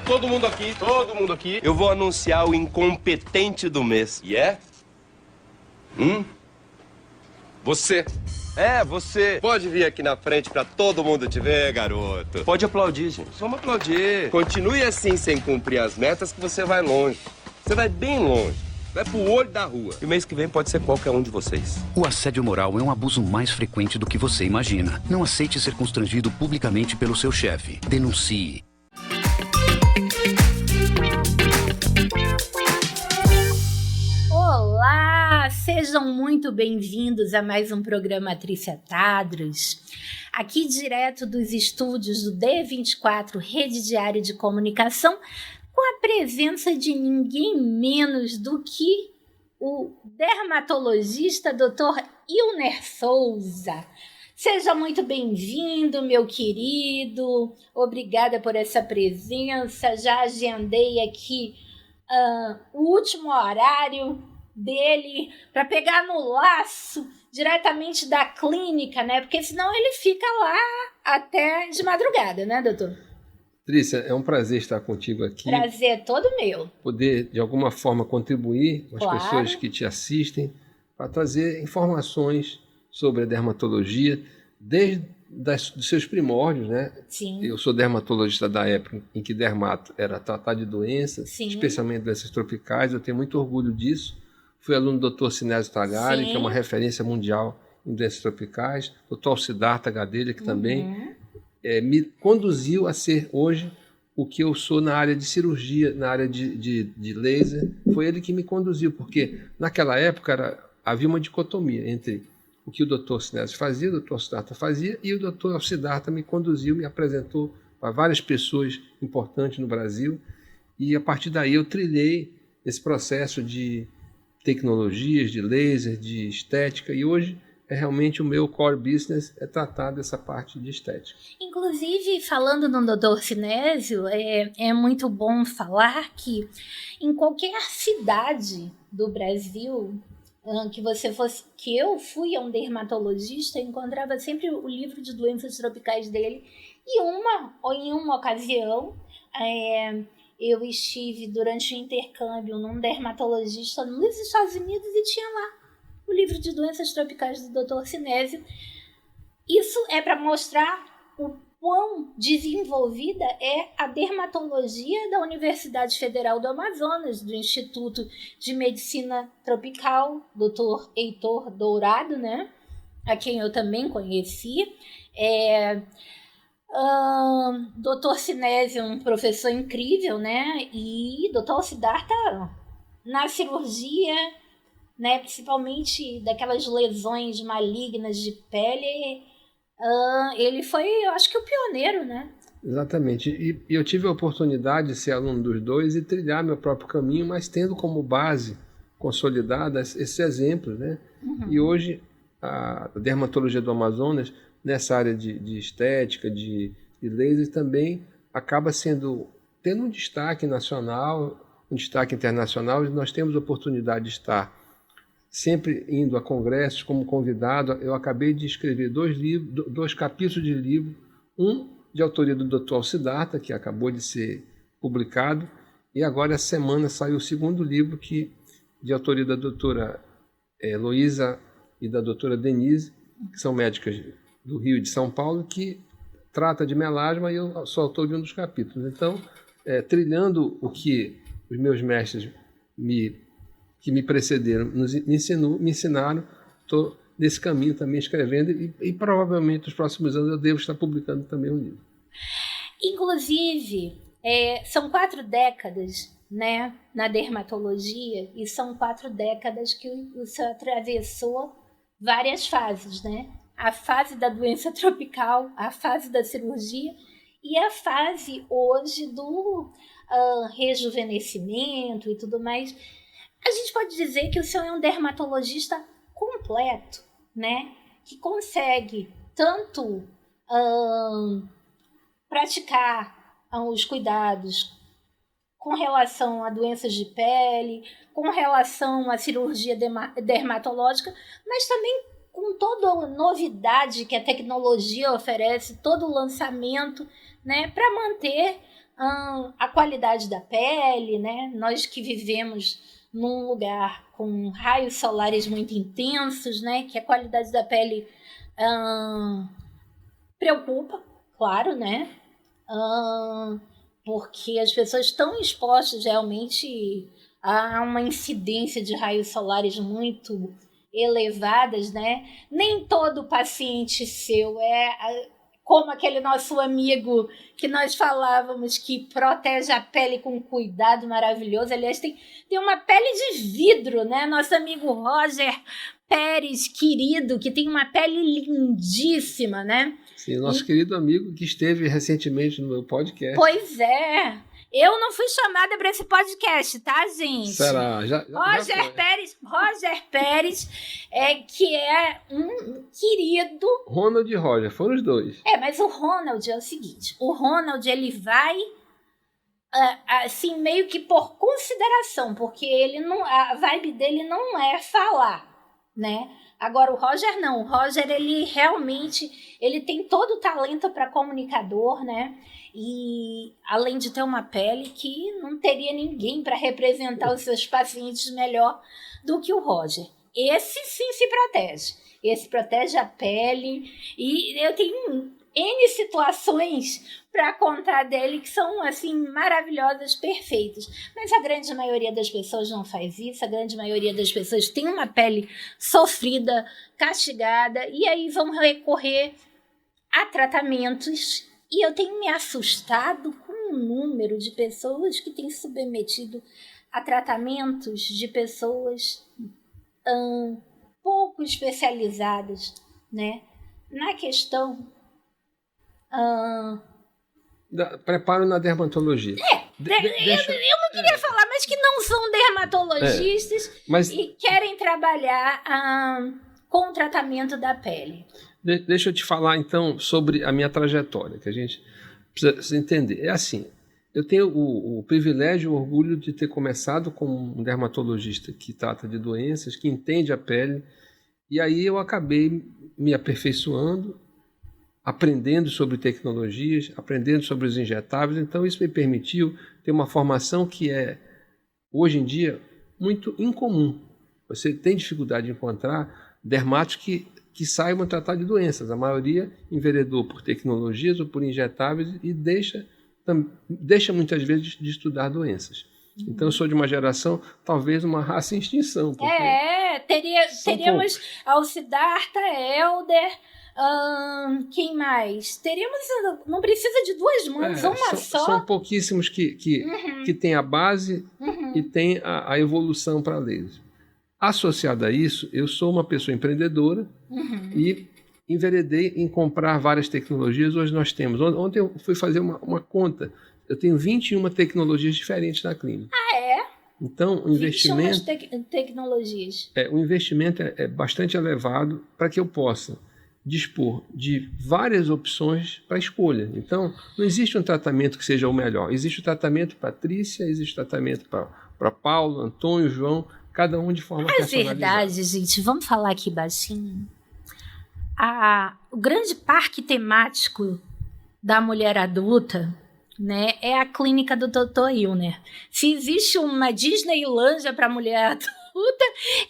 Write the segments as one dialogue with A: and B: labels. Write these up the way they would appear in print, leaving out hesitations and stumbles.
A: Todo mundo aqui. Eu vou anunciar o incompetente do mês. E é? Você. Você. Pode vir aqui na frente pra todo mundo te ver, garoto. Pode aplaudir, gente. Vamos aplaudir. Continue assim, sem cumprir as metas, que você vai longe. Você vai bem longe. Vai pro olho da rua. E o mês que vem pode ser qualquer um de vocês.
B: O assédio moral é um abuso mais frequente do que você imagina. Não aceite ser constrangido publicamente pelo seu chefe. Denuncie.
C: Olá, sejam muito bem-vindos a mais um programa Trícia Tadros. Aqui direto dos estúdios do D24 Rede Diária de Comunicação, com a presença de ninguém menos do que o dermatologista Dr. Ilner Souza. Seja muito bem-vindo, meu querido. Obrigada por essa presença. Já agendei aqui o último horário dele para pegar no laço diretamente da clínica, né? Porque senão ele fica lá até de madrugada, né, doutor?
D: Trícia, é um prazer estar contigo aqui.
C: Prazer é todo meu.
D: Poder, de alguma forma, contribuir com as
C: Claro.
D: pessoas que te assistem para trazer informações sobre a dermatologia desde dos seus primórdios, né?
C: Sim.
D: Eu sou dermatologista da época em que dermato era tratar de doenças,
C: Sim.
D: especialmente doenças tropicais. Eu tenho muito orgulho disso. Fui aluno do Dr. Sinésio Tagari,
C: Sim.
D: que é uma referência mundial em doenças tropicais. Dr. Alcidarta Gadelha, que também me conduziu a ser hoje o que eu sou na área de cirurgia, na área de laser. Foi ele que me conduziu, porque naquela época havia uma dicotomia entre o que o Dr. Sinésio fazia, o Dr. Alcidarta fazia, e o Dr. Alcidarta me conduziu, me apresentou para várias pessoas importantes no Brasil, e a partir daí eu trilhei esse processo de tecnologias, de laser, de estética, e hoje é realmente o meu core business é tratar dessa parte de estética.
C: Inclusive, falando no Dr. Sinésio, é muito bom falar que em qualquer cidade do Brasil que eu fui a um dermatologista, eu encontrava sempre o livro de doenças tropicais dele, e em uma ocasião eu estive durante o intercâmbio num dermatologista nos Estados Unidos e tinha lá o livro de doenças tropicais do Dr. Sinésio. Isso é para mostrar o quão desenvolvida é a dermatologia da Universidade Federal do Amazonas, do Instituto de Medicina Tropical, Dr. Heitor Dourado, né? A quem eu também conheci. Dr. Sinésio é um professor incrível, né? E Dr. Alcidarta na cirurgia, né, principalmente daquelas lesões malignas de pele, ele foi, eu acho que o pioneiro, né? Exatamente,
D: e eu tive a oportunidade de ser aluno dos dois e trilhar meu próprio caminho, mas tendo como base consolidada esse exemplo, né? E hoje a dermatologia do Amazonas, nessa área de estética, de laser, também acaba tendo um destaque nacional, um destaque internacional, e nós temos a oportunidade de estar sempre indo a congressos como convidado. Eu acabei de escrever dois capítulos de livro, um de autoria do Dr. Alcidarta, que acabou de ser publicado, e agora essa semana saiu o segundo livro, de autoria da doutora Heloísa e da doutora Denise, que são médicas do Rio e de São Paulo, que trata de melasma, e eu sou autor de um dos capítulos. Então, trilhando o que os meus mestres que me precederam me ensinaram, estou nesse caminho também escrevendo, e provavelmente nos próximos anos eu devo estar publicando também um livro.
C: Inclusive, são 4 décadas, né, na dermatologia, e são 4 décadas que o senhor atravessou várias fases, né? A fase da doença tropical, a fase da cirurgia e a fase hoje do rejuvenescimento e tudo mais. A gente pode dizer que o senhor é um dermatologista completo, né? Que consegue tanto praticar os cuidados com relação a doenças de pele, com relação à cirurgia dermatológica, mas também com toda a novidade que a tecnologia oferece, todo o lançamento, né, para manter a qualidade da pele, né? Nós que vivemos num lugar com raios solares muito intensos, né? Que a qualidade da pele preocupa, claro, né? Porque as pessoas estão expostas realmente a uma incidência de raios solares muito elevadas, né? Nem todo paciente seu é como aquele nosso amigo que nós falávamos que protege a pele com cuidado maravilhoso. Aliás, tem uma pele de vidro, né? Nosso amigo Roger Pérez, querido, que tem uma pele lindíssima, né?
D: Sim, nosso querido amigo que esteve recentemente no meu podcast.
C: Pois é. Eu não fui chamada para esse podcast, tá, gente?
D: Será?
C: Roger Pérez, que é um querido.
D: Ronald e Roger, foram os dois.
C: Mas o Ronald é o seguinte, o Ronald, ele vai assim, meio que por consideração, porque ele não, a vibe dele não é falar, né? Agora o Roger não, o Roger, ele realmente, ele tem todo o talento para comunicador, né? E além de ter uma pele que não teria ninguém para representar os seus pacientes melhor do que o Roger. Esse sim se protege. Esse protege a pele. E eu tenho N situações para contar dele que são assim maravilhosas, perfeitas. Mas a grande maioria das pessoas não faz isso. A grande maioria das pessoas tem uma pele sofrida, castigada, e aí vão recorrer a tratamentos. E eu tenho me assustado com o número de pessoas que têm submetido a tratamentos de pessoas pouco especializadas, né? Na questão...
D: preparo na dermatologia.
C: Eu não queria falar, mas que não são dermatologistas e querem trabalhar com o tratamento da pele.
D: Deixa eu te falar, então, sobre a minha trajetória, que a gente precisa entender. É assim, eu tenho o privilégio e o orgulho de ter começado como um dermatologista que trata de doenças, que entende a pele, e aí eu acabei me aperfeiçoando, aprendendo sobre tecnologias, aprendendo sobre os injetáveis. Então isso me permitiu ter uma formação que é, hoje em dia, muito incomum. Você tem dificuldade de encontrar dermatos que saibam tratar de doenças. A maioria enveredou por tecnologias ou por injetáveis e deixa muitas vezes de estudar doenças. Então eu sou de uma geração, talvez uma raça em extinção.
C: Teríamos Alcidarta, Helder... quem mais? Não precisa de duas mãos, uma só.
D: São pouquíssimos que tem a base e tem a evolução para laser. Associado a isso, eu sou uma pessoa empreendedora e enveredei em comprar várias tecnologias. Hoje nós temos. Ontem eu fui fazer uma conta. Eu tenho 21 tecnologias diferentes na clínica. Então, o investimento...
C: tecnologias.
D: O investimento é bastante elevado para que eu possa dispor de várias opções para escolha. Então, não existe um tratamento que seja o melhor. Existe o tratamento Patrícia, existe o tratamento para Paulo, Antônio, João, cada um de forma personalizada.
C: É verdade, gente. Vamos falar aqui baixinho. O grande parque temático da mulher adulta, né, é a clínica do Dr. Ilner. Se existe uma Disneylândia para mulher adulta,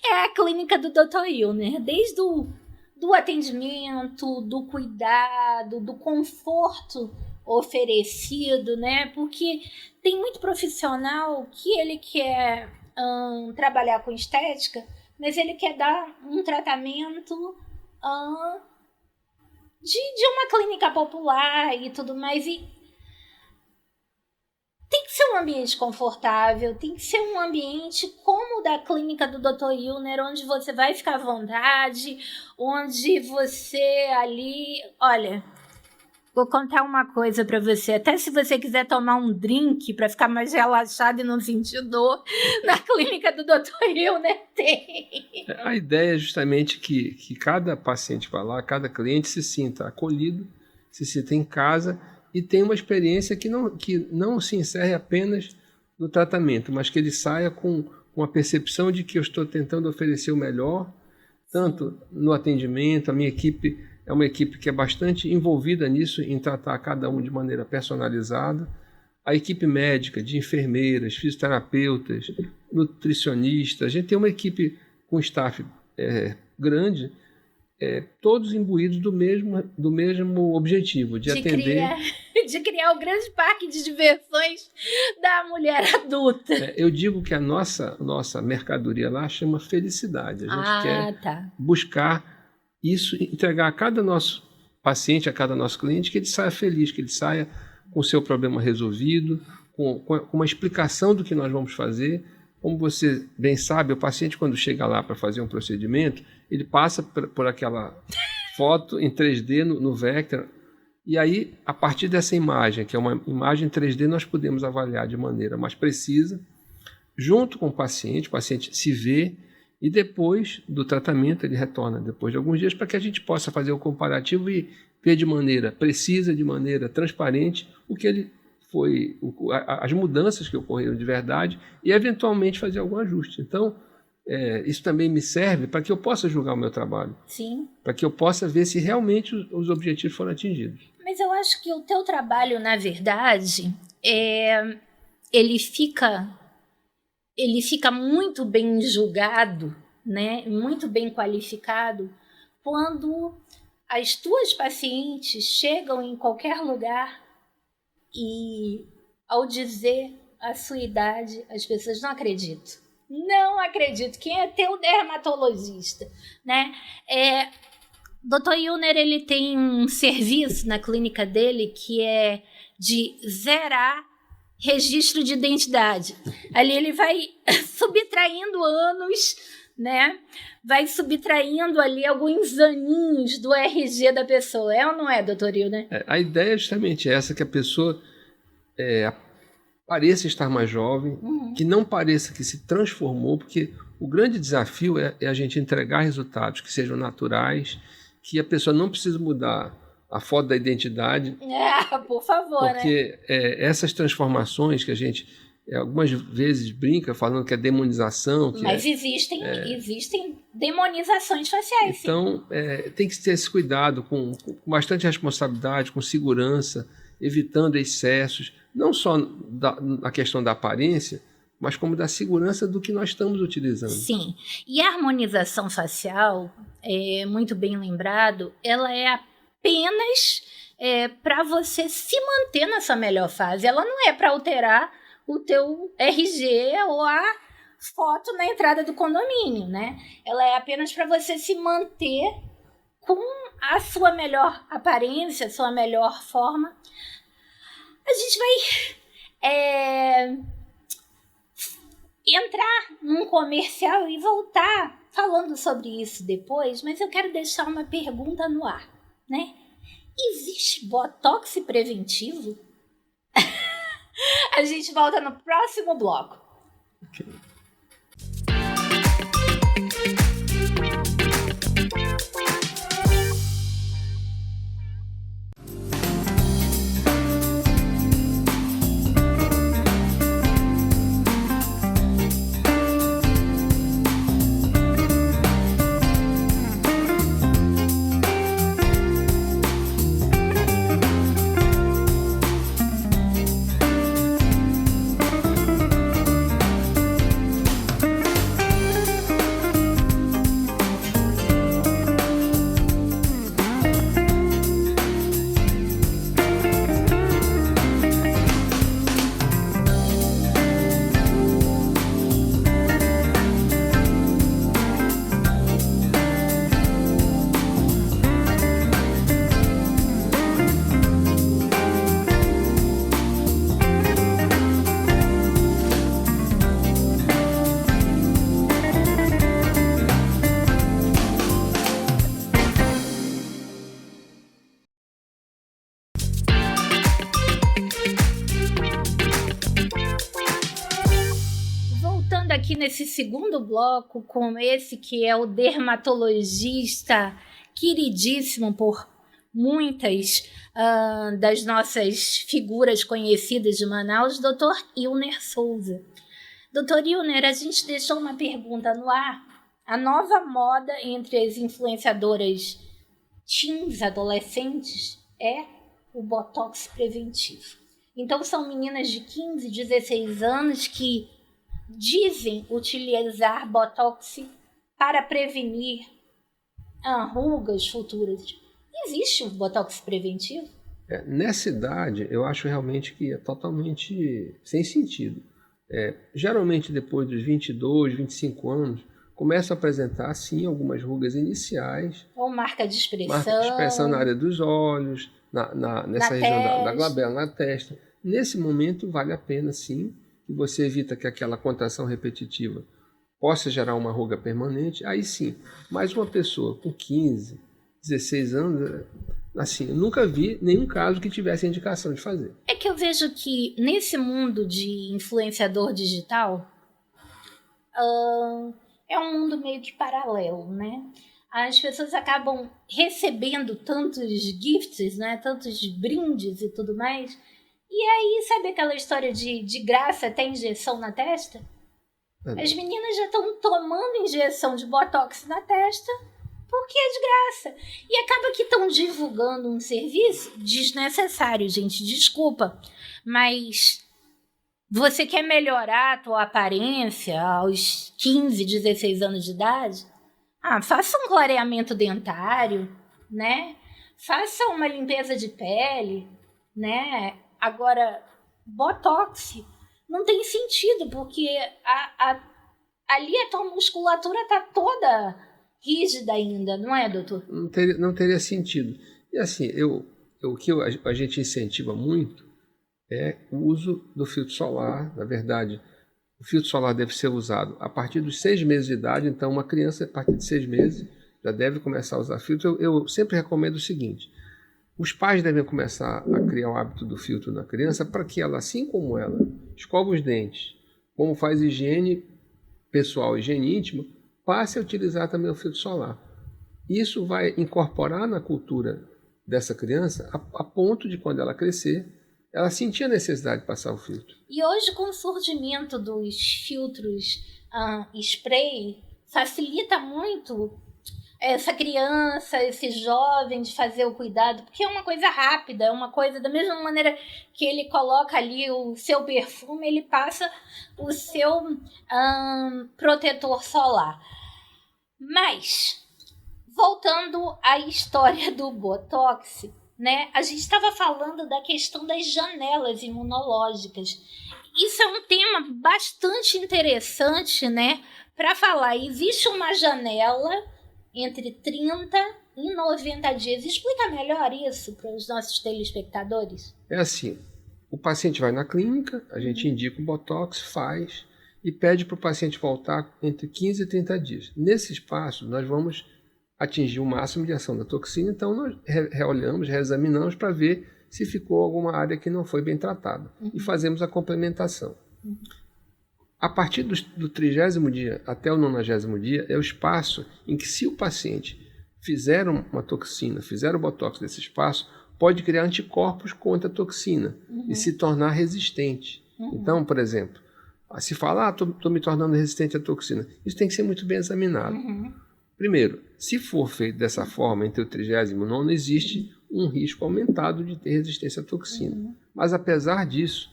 C: é a clínica do Dr. Ilner. Desde do atendimento, do cuidado, do conforto oferecido, né? Porque tem muito profissional que ele quer trabalhar com estética, mas ele quer dar um tratamento de uma clínica popular e tudo mais. E tem que ser um ambiente confortável, tem que ser um ambiente como o da clínica do Dr. Ilner, onde você vai ficar à vontade, onde você ali... Olha, vou contar uma coisa para você. Até se você quiser tomar um drink para ficar mais relaxado e não sentir dor, na clínica do Dr. Ilner tem.
D: A ideia é justamente que cada paciente vá lá, cada cliente se sinta acolhido, se sinta em casa e tenha uma experiência que não se encerre apenas no tratamento, mas que ele saia com a percepção de que eu estou tentando oferecer o melhor, tanto no atendimento. A minha equipe é uma equipe que é bastante envolvida nisso, em tratar cada um de maneira personalizada. a equipe médica, de enfermeiras, fisioterapeutas, nutricionistas, a gente tem uma equipe com staff grande, todos imbuídos do mesmo objetivo, de atender...
C: De criar o grande parque de diversões da mulher adulta.
D: Eu digo que a nossa mercadoria lá chama felicidade. A gente quer buscar isso, entregar a cada nosso paciente, a cada nosso cliente, que ele saia feliz, que ele saia com o seu problema resolvido, com uma explicação do que nós vamos fazer. Como você bem sabe, o paciente, quando chega lá para fazer um procedimento, ele passa por aquela foto em 3D no Vectra, e aí, a partir dessa imagem, que é uma imagem 3D, nós podemos avaliar de maneira mais precisa, junto com o paciente se vê, e depois do tratamento ele retorna, depois de alguns dias, para que a gente possa fazer o comparativo e ver de maneira precisa, de maneira transparente, o que ele foi, as mudanças que ocorreram de verdade, e eventualmente fazer algum ajuste. Então, isso também me serve para que eu possa julgar o meu trabalho.
C: Sim.
D: Para que eu possa ver se realmente os objetivos foram atingidos.
C: Mas eu acho que o teu trabalho, na verdade, ele fica muito bem julgado, né? Muito bem qualificado, quando as tuas pacientes chegam em qualquer lugar e, ao dizer a sua idade, as pessoas não acreditam. Não acredito. Quem é teu dermatologista, né? Dr. Ilner, ele tem um serviço na clínica dele que é de zerar registro de identidade. Ali ele vai subtraindo anos, né? Vai subtraindo ali alguns aninhos do RG da pessoa. É ou não é, doutor Ilner?
D: A ideia é justamente essa, que a pessoa pareça estar mais jovem, que não pareça que se transformou, porque o grande desafio é a gente entregar resultados que sejam naturais, que a pessoa não precisa mudar a foto da identidade.
C: Por favor,
D: porque, né? Essas transformações que a gente algumas vezes brinca falando que é demonização.
C: Mas existem demonizações faciais,
D: então, sim. Tem que ter esse cuidado com bastante responsabilidade, com segurança, evitando excessos, não só na questão da aparência, mas como da segurança do que nós estamos utilizando.
C: Sim, e a harmonização facial, muito bem lembrado, ela é apenas para você se manter nessa melhor fase. Ela não é para alterar o teu RG ou a foto na entrada do condomínio, né? Ela é apenas para você se manter com a sua melhor aparência, a sua melhor forma. A gente vai entrar num comercial e voltar falando sobre isso depois, mas eu quero deixar uma pergunta no ar, né? Existe botox preventivo? A gente volta no próximo bloco.
D: Okay.
C: Aqui nesse segundo bloco, com esse que é o dermatologista queridíssimo por muitas das nossas figuras conhecidas de Manaus, Dr. Ilner Souza. Dr. Ilner, a gente deixou uma pergunta no ar. A nova moda entre as influenciadoras teens, adolescentes, é o botox preventivo. Então são meninas de 15, 16 anos que dizem utilizar Botox para prevenir rugas futuras. Existe um Botox preventivo?
D: Nessa idade, eu acho realmente que é totalmente sem sentido. Geralmente depois dos 22, 25 anos, começa a apresentar, sim, algumas rugas iniciais.
C: Ou marca de expressão.
D: Marca de expressão na área dos olhos, nessa região da glabela, na testa. Nesse momento, vale a pena, sim, que você evita que aquela contração repetitiva possa gerar uma ruga permanente, aí sim. Mas uma pessoa com 15, 16 anos, assim, eu nunca vi nenhum caso que tivesse indicação de fazer.
C: É que eu vejo que nesse mundo de influenciador digital, é um mundo meio que paralelo, né? As pessoas acabam recebendo tantos gifts, né? Tantos brindes e tudo mais. E aí, sabe aquela história de graça até injeção na testa? As meninas já estão tomando injeção de Botox na testa porque é de graça. E acaba que estão divulgando um serviço desnecessário, gente. Desculpa. Mas você quer melhorar a tua aparência aos 15, 16 anos de idade? Faça um clareamento dentário, né? Faça uma limpeza de pele, né? Agora, Botox não tem sentido, porque ali a tua musculatura está toda rígida ainda, não é, doutor?
D: Não teria sentido. E assim, o que a gente incentiva muito é o uso do filtro solar. Na verdade, o filtro solar deve ser usado a partir dos 6 meses de idade. Então, uma criança, a partir de 6 meses, já deve começar a usar filtro. Eu sempre recomendo o seguinte: os pais devem começar a criar o hábito do filtro na criança para que ela, assim como ela, escova os dentes, como faz higiene pessoal, higiene íntima, passe a utilizar também o filtro solar. Isso vai incorporar na cultura dessa criança a ponto de, quando ela crescer, ela sentir a necessidade de passar o filtro.
C: E hoje, com o surgimento dos filtros spray, facilita muito essa criança, esse jovem de fazer o cuidado, porque é uma coisa rápida, é uma coisa da mesma maneira que ele coloca ali o seu perfume, ele passa o seu protetor solar. Mas, voltando à história do Botox, né, a gente estava falando da questão das janelas imunológicas. Isso é um tema bastante interessante, né, para falar. Existe uma janela entre 30 e 90 dias. Explica melhor isso para os nossos telespectadores.
D: É assim, o paciente vai na clínica, a gente indica o Botox, faz e pede para o paciente voltar entre 15 e 30 dias. Nesse espaço, nós vamos atingir o máximo de ação da toxina, então nós reolhamos, reexaminamos para ver se ficou alguma área que não foi bem tratada e fazemos a complementação. A partir do 30º dia até o 90º dia é o espaço em que, se o paciente fizer uma toxina, fizer o Botox desse espaço, pode criar anticorpos contra a toxina e se tornar resistente. Então, por exemplo, se fala, estou me tornando resistente à toxina, isso tem que ser muito bem examinado. Primeiro, se for feito dessa forma, entre o 30º e o 90º, existe um risco aumentado de ter resistência à toxina. Mas, apesar disso,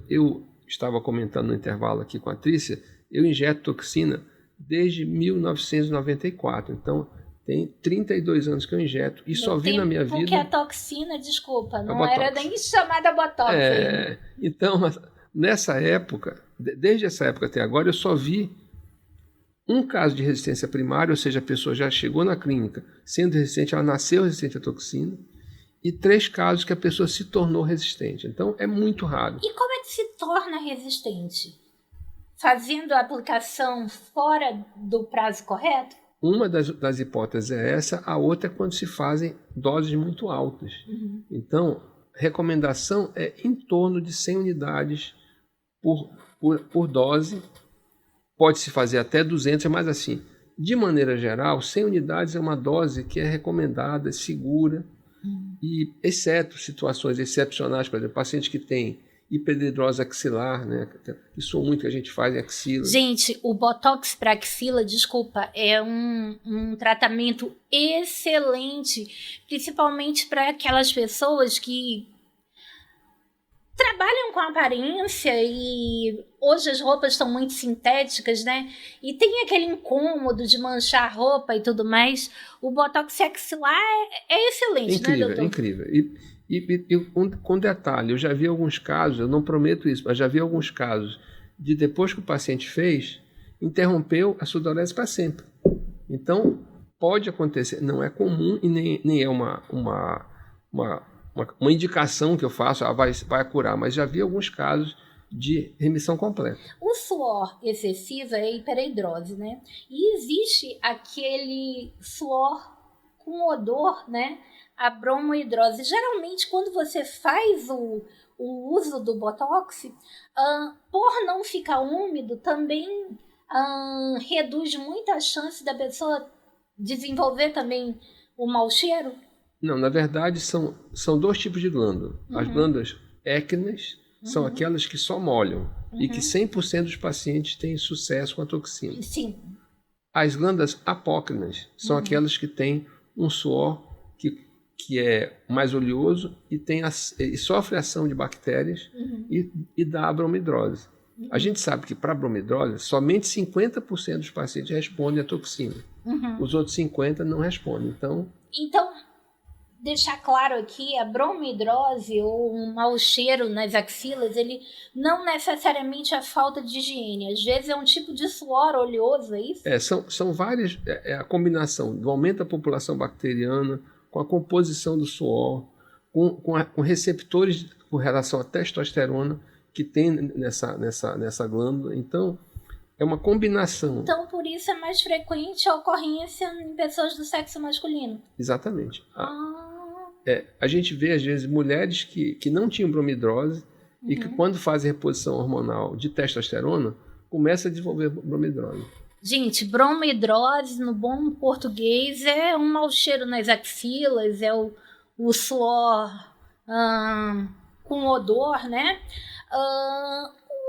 D: eu estava comentando no intervalo aqui com a Trícia, eu injeto toxina desde 1994. Então, tem 32 anos que eu injeto e só vi na minha vida...
C: Porque a toxina, desculpa, não era nem chamada Botox.
D: Então, nessa época, desde essa época até agora, eu só vi um caso de resistência primária, ou seja, a pessoa já chegou na clínica sendo resistente, ela nasceu resistente à toxina, e 3 casos que a pessoa se tornou resistente. Então, é muito raro.
C: E como é que se torna resistente? Fazendo a aplicação fora do prazo correto?
D: Uma das hipóteses é essa, a outra é quando se fazem doses muito altas. Então, recomendação é em torno de 100 unidades por dose. Pode-se fazer até 200, mas assim, de maneira geral, 100 unidades é uma dose que é recomendada, segura, e exceto situações excepcionais, por exemplo, paciente que tem hiperhidrose axilar, né, isso muito que a gente faz em axila.
C: Gente, o Botox para axila, desculpa, é um tratamento excelente, principalmente para aquelas pessoas que trabalham com aparência e hoje as roupas estão muito sintéticas, né? E tem aquele incômodo de manchar a roupa e tudo mais. O Botox axilar é excelente,
D: incrível,
C: né, doutor?
D: Incrível. E com detalhe, eu já vi alguns casos, eu não prometo isso, mas já vi alguns casos de depois que o paciente fez, interrompeu a sudorese para sempre. Então, pode acontecer, não é comum e nem é uma indicação que eu faço, vai curar, mas já vi alguns casos de remissão completa.
C: O suor excessivo é hiperidrose, né? E existe aquele suor com odor, né? A bromohidrose. Geralmente, quando você faz o uso do Botox, por não ficar úmido, também reduz muito a chance da pessoa desenvolver também o mau cheiro?
D: Não, na verdade são 2 tipos de glândula. As glândulas écneas são aquelas que só molham e que 100% dos pacientes têm sucesso com a toxina.
C: Sim.
D: As glândulas apócrinas são aquelas que têm um suor que é mais oleoso e sofre ação de bactérias e dá a bromidrose. A gente sabe que para a bromidrose, somente 50% dos pacientes respondem à toxina. Os outros 50% não respondem.
C: Então, deixar claro aqui, a bromidrose ou um mau cheiro nas axilas, ele não necessariamente é falta de higiene. Às vezes é um tipo de suor oleoso, é isso?
D: São várias, a combinação do aumento da população bacteriana, com a composição do suor, com receptores com relação à testosterona que tem nessa glândula. Então, é uma combinação.
C: Então, por isso é mais frequente a ocorrência em pessoas do sexo masculino.
D: Exatamente. A gente vê, às vezes, mulheres que não tinham bromidrose e que, quando fazem reposição hormonal de testosterona, começam a desenvolver bromidrose.
C: Gente, bromidrose, no bom português, é um mau cheiro nas axilas, é o suor com odor, né?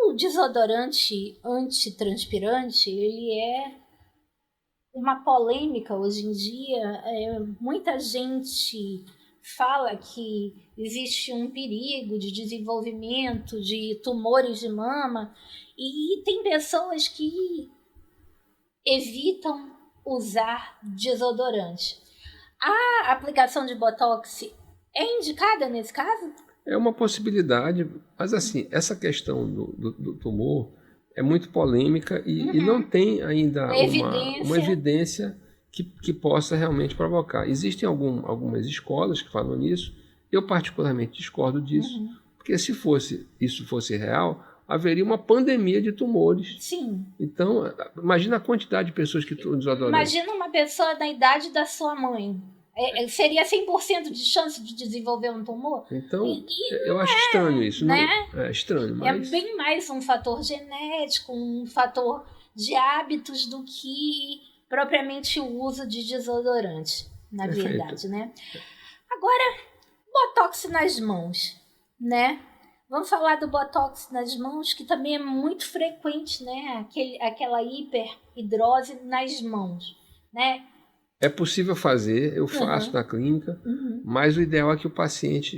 C: O desodorante antitranspirante, ele é uma polêmica hoje em dia. Muita gente fala que existe um perigo de desenvolvimento de tumores de mama e tem pessoas que evitam usar desodorante. A aplicação de Botox é indicada nesse caso?
D: É uma possibilidade, mas assim, essa questão do tumor é muito polêmica e não tem ainda uma evidência que possa realmente provocar. Existem algumas escolas que falam nisso, eu particularmente discordo disso, porque se isso fosse real, haveria uma pandemia de tumores.
C: Sim.
D: Então, imagina a quantidade de pessoas que estão desodorando.
C: Imagina uma pessoa da idade da sua mãe. Seria 100% de chance de desenvolver um tumor?
D: Então, eu acho estranho isso.
C: Né?
D: Não, é estranho, mas...
C: É bem mais um fator genético, um fator de hábitos do que propriamente o uso de desodorante, na verdade, né? Agora, Botox nas mãos, né? Vamos falar do Botox nas mãos, que também é muito frequente, né? Aquela hiperidrose nas mãos, né?
D: É possível fazer, eu faço na clínica, mas o ideal é que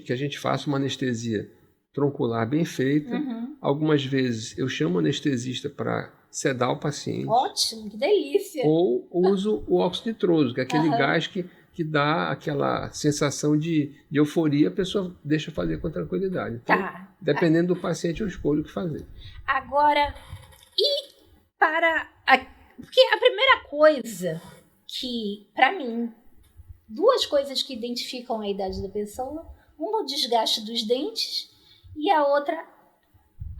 D: que a gente faça uma anestesia troncular bem feita. Algumas vezes eu chamo o anestesista para sedar o paciente.
C: Ótimo, que delícia!
D: Ou uso o óxido nitroso, que é aquele gás que dá aquela sensação de euforia, a pessoa deixa fazer com tranquilidade. Então, dependendo do paciente, eu escolho o que fazer.
C: Agora, porque a primeira coisa que, para mim, 2 coisas que identificam a idade da pessoa, uma o desgaste dos dentes e a outra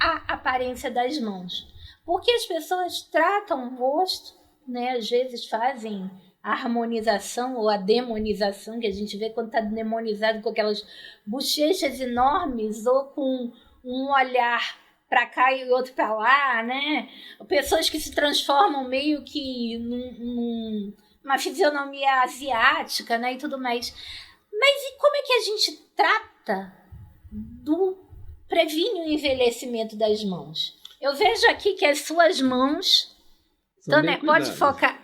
C: a aparência das mãos. Porque as pessoas tratam o rosto, né? Às vezes fazem a harmonização ou a demonização, que a gente vê quando está demonizado com aquelas bochechas enormes ou com um olhar para cá e outro para lá, né? Pessoas que se transformam meio que numa fisionomia asiática, né? E tudo mais. Mas e como é que a gente trata previne o envelhecimento das mãos? Eu vejo aqui que as suas mãos... Dona, pode focar...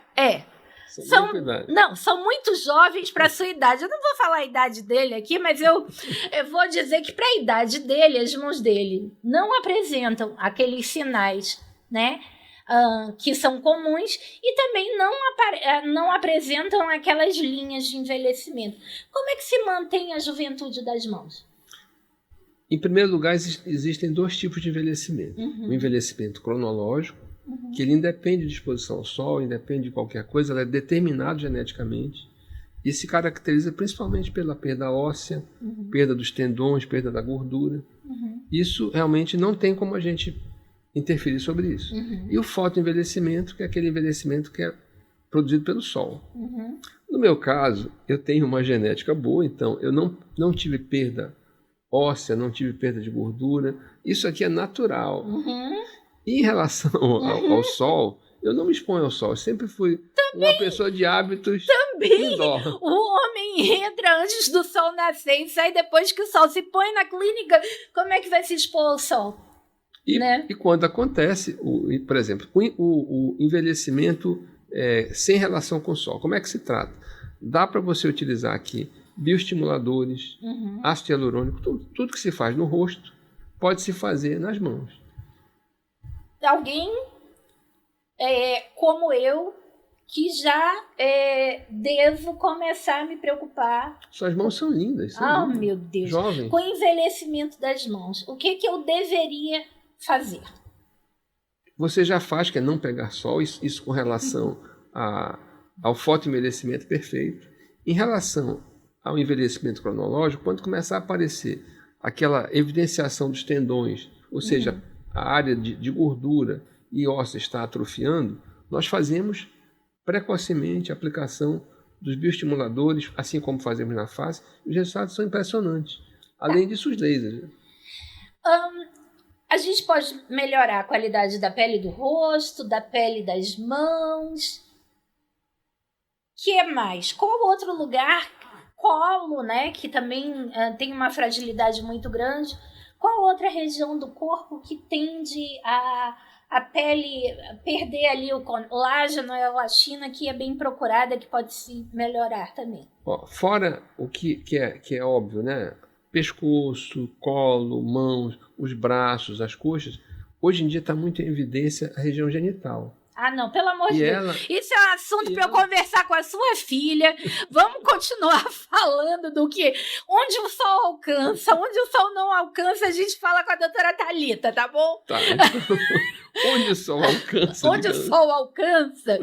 C: São muito jovens para a sua idade. Eu não vou falar a idade dele aqui, mas eu vou dizer que para a idade dele, as mãos dele não apresentam aqueles sinais, né, que são comuns e também não apresentam aquelas linhas de envelhecimento. Como é que se mantém a juventude das mãos?
D: Em primeiro lugar, existem 2 tipos de envelhecimento. O envelhecimento cronológico, que ele independe de exposição ao sol, independe de qualquer coisa, ele é determinado geneticamente e se caracteriza principalmente pela perda óssea, perda dos tendões, perda da gordura. Isso realmente não tem como a gente interferir sobre isso. E o fotoenvelhecimento, que é aquele envelhecimento que é produzido pelo sol. No meu caso, eu tenho uma genética boa, então eu não tive perda óssea, não tive perda de gordura. Isso aqui é natural. E em relação ao sol, eu não me exponho ao sol. Eu sempre fui uma pessoa de hábitos indoor.
C: O homem entra antes do sol nascer e sai depois que o sol se põe na clínica. Como é que vai se expor ao sol?
D: E quando acontece, por exemplo, o envelhecimento sem relação com o sol, como é que se trata? Dá para você utilizar aqui bioestimuladores, ácido hialurônico, tudo que se faz no rosto pode se fazer nas mãos.
C: Alguém como eu, que já devo começar a me preocupar.
D: Suas mãos são lindas.
C: Meu Deus.
D: Jovem.
C: Com o envelhecimento das mãos, o que eu deveria fazer?
D: Você já faz, que é não pegar sol, isso com relação ao fotoenvelhecimento perfeito. Em relação ao envelhecimento cronológico, quando começar a aparecer aquela evidenciação dos tendões, ou seja, a área de gordura e óssea está atrofiando, nós fazemos precocemente a aplicação dos bioestimuladores, assim como fazemos na face, e os resultados são impressionantes. Além disso, os lasers.
C: A gente pode melhorar a qualidade da pele do rosto, da pele das mãos. Que mais? Qual outro lugar? Colo, né, que também tem uma fragilidade muito grande. Qual outra região do corpo que tende a pele perder ali o colágeno, a elastina, que é bem procurada, que pode se melhorar também?
D: Fora o que é óbvio, né? Pescoço, colo, mãos, os braços, as coxas, hoje em dia está muito em evidência a região genital.
C: Não, pelo amor de Deus. Isso é um assunto para eu conversar com a sua filha. Vamos continuar falando do que... Onde o sol alcança, onde o sol não alcança, a gente fala com a doutora Thalita, tá bom?
D: Tá. Então, onde o sol alcança.
C: Onde o sol alcança,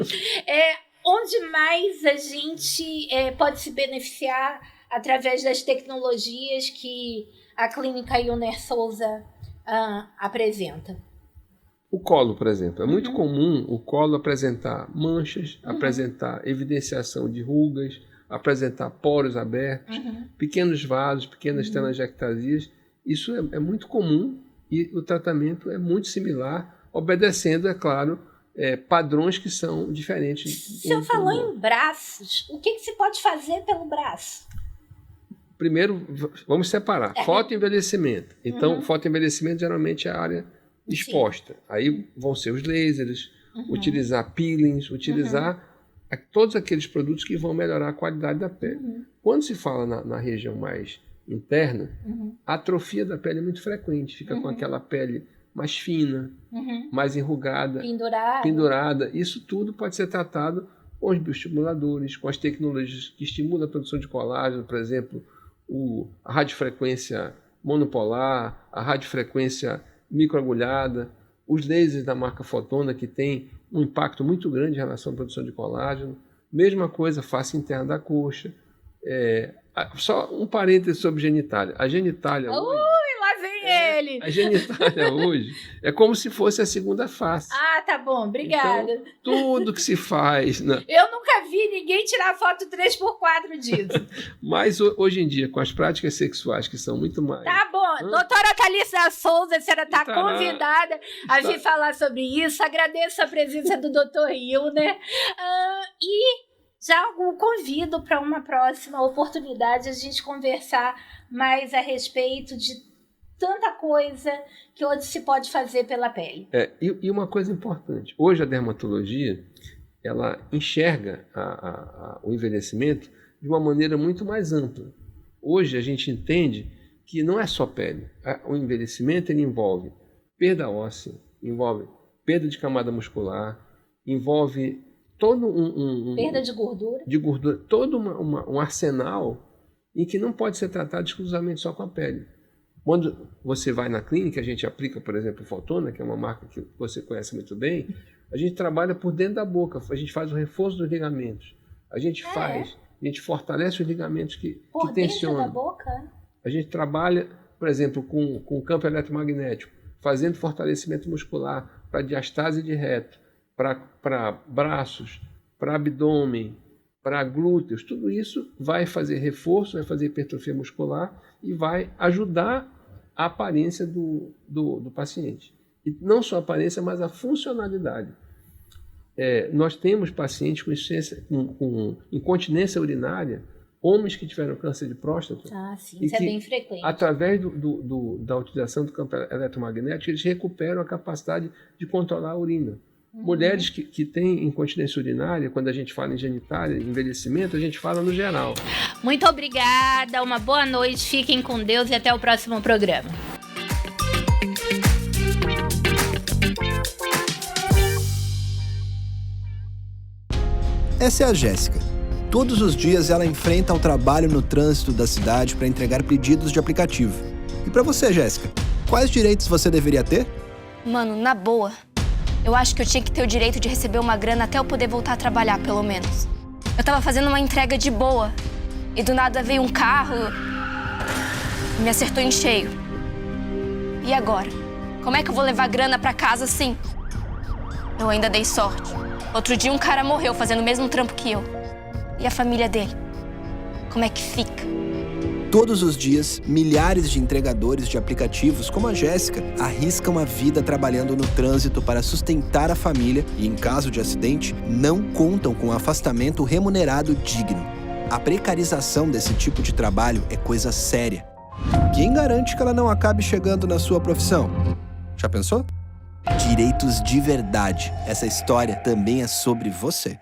C: onde mais a gente pode se beneficiar através das tecnologias que a Clínica Ilner Souza apresenta.
D: O colo, por exemplo. É muito comum o colo apresentar manchas, apresentar evidenciação de rugas, apresentar poros abertos, pequenos vasos, pequenas telangiectasias. Isso é muito comum e o tratamento é muito similar, obedecendo, é claro, padrões que são diferentes.
C: O senhor falou em braços. O que se pode fazer pelo braço?
D: Primeiro, vamos separar. Fotoenvelhecimento. Então, fotoenvelhecimento geralmente é a área exposta. Aí vão ser os lasers, utilizar peelings, utilizar todos aqueles produtos que vão melhorar a qualidade da pele. Quando se fala na região mais interna, a atrofia da pele é muito frequente. Fica com aquela pele mais fina, mais enrugada, pendurada. Isso tudo pode ser tratado com os bioestimuladores, com as tecnologias que estimulam a produção de colágeno, por exemplo, a radiofrequência monopolar, a radiofrequência microagulhada, os lasers da marca Fotona, que tem um impacto muito grande em relação à produção de colágeno. Mesma coisa, face interna da coxa. Só um parêntese sobre genitália. A genitália hoje...
C: lá vem ele!
D: A genitália hoje é como se fosse a segunda face.
C: Tá bom, obrigada.
D: Então, tudo que se faz...
C: Eu nunca vi ninguém tirar foto 3x4 disso.
D: Mas hoje em dia, com as práticas sexuais que são muito mais...
C: Tá bom. Doutora Thalita Souza, a senhora está convidada a vir falar sobre isso. Agradeço a presença do doutor Ilner. E já o convido para uma próxima oportunidade a gente conversar mais a respeito de tanta coisa que hoje se pode fazer pela pele.
D: E uma coisa importante. Hoje a dermatologia ela enxerga o envelhecimento de uma maneira muito mais ampla. Hoje a gente entende que não é só pele. O envelhecimento ele envolve perda óssea, envolve perda de camada muscular, envolve todo
C: perda de gordura.
D: Todo um arsenal em que não pode ser tratado exclusivamente só com a pele. Quando você vai na clínica, a gente aplica, por exemplo, o Fotona, que é uma marca que você conhece muito bem, a gente trabalha por dentro da boca, a gente faz o reforço dos ligamentos, a gente fortalece os ligamentos que tensionam.
C: Dentro da boca?
D: A gente trabalha, por exemplo, com campo eletromagnético, fazendo fortalecimento muscular para diastase de reto, para braços, para abdômen, para glúteos. Tudo isso vai fazer reforço, vai fazer hipertrofia muscular e vai ajudar a aparência do paciente. E não só a aparência, mas a funcionalidade. Nós temos pacientes com incontinência urinária, homens que tiveram câncer de próstata.
C: Sim, isso é bem frequente.
D: Através da utilização do campo eletromagnético, eles recuperam a capacidade de controlar a urina. Mulheres que têm incontinência urinária, quando a gente fala em genitália, envelhecimento, a gente fala no geral.
C: Muito obrigada, uma boa noite, fiquem com Deus e até o próximo programa.
E: Essa é a Jéssica. Todos os dias ela enfrenta o trabalho no trânsito da cidade para entregar pedidos de aplicativo. E para você, Jéssica, quais direitos você deveria ter?
F: Mano, na boa, eu acho que eu tinha que ter o direito de receber uma grana até eu poder voltar a trabalhar, pelo menos. Eu tava fazendo uma entrega de boa e do nada veio um carro e me acertou em cheio. E agora? Como é que eu vou levar grana pra casa assim? Eu ainda dei sorte. Outro dia um cara morreu fazendo o mesmo trampo que eu. E a família dele? Como é que fica?
E: Todos os dias, milhares de entregadores de aplicativos como a Jéssica arriscam a vida trabalhando no trânsito para sustentar a família e, em caso de acidente, não contam com afastamento remunerado digno. A precarização desse tipo de trabalho é coisa séria. Quem garante que ela não acabe chegando na sua profissão? Já pensou? Direitos de verdade. Essa história também é sobre você.